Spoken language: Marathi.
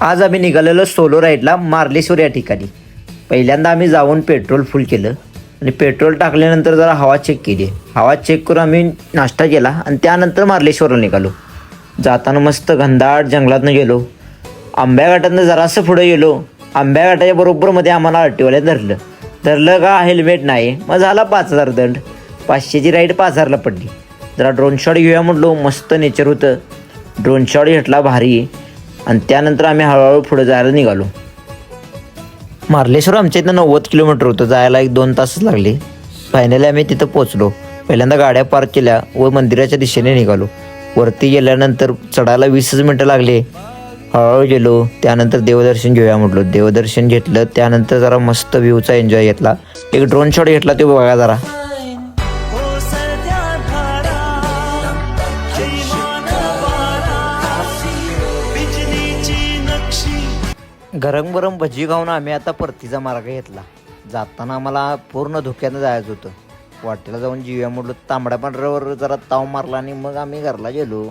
आज आम्ही निघालेलो सोलो राईडला मार्लेश्वर या ठिकाणी. पहिल्यांदा आम्ही जाऊन पेट्रोल फुल केलं आणि पेट्रोल टाकल्यानंतर जरा हवा चेक केली. हवा चेक करून आम्ही नाश्ता केला आणि त्यानंतर मार्लेश्वरला निघालो. जाताना मस्त घनदाट जंगलातनं गेलो. आंब्या घाटातनं जरासं पुढे गेलो. आंब्या घाटाच्या बरोबरमध्ये आम्हाला आरटीओला धरलं का हेल्मेट नाही, मग झाला 5,000 दंड. 500ची राईड 5,000ला पडली. जरा ड्रोन शॉट घेऊया म्हटलो, मस्त नेचर होतं. ड्रोन शॉट घेतला भारी आणि त्यानंतर आम्ही हळूहळू पुढे जायला निघालो. मार्लेश्वर आमच्या इथं 90 किलोमीटर होतं, जायला 1-2 तासच लागले. फायनली आम्ही तिथं पोचलो. पहिल्यांदा गाड्या पार्क केल्या व मंदिराच्या दिशेने निघालो. वरती गेल्यानंतर चढायला 20 मिनटं लागले. हळूहळू गेलो. त्यानंतर देवदर्शन घेऊया म्हटलो. देवदर्शन घेतलं. त्यानंतर जरा मस्त व्ह्यूचा एन्जॉय घेतला. एक ड्रोन शॉट घेतला, तो बघा जरा. गरम गरम भजी खाऊन आम्ही आता परतीचा मार्ग घेतला. जाताना आम्हाला पूर्ण धुक्यानं जायचं होतं. वाटेला जाऊन जीव्या म्हटलं, तांबड्या पांढऱ्यावर जरा ताव मारला आणि मग आम्ही घरला गेलो.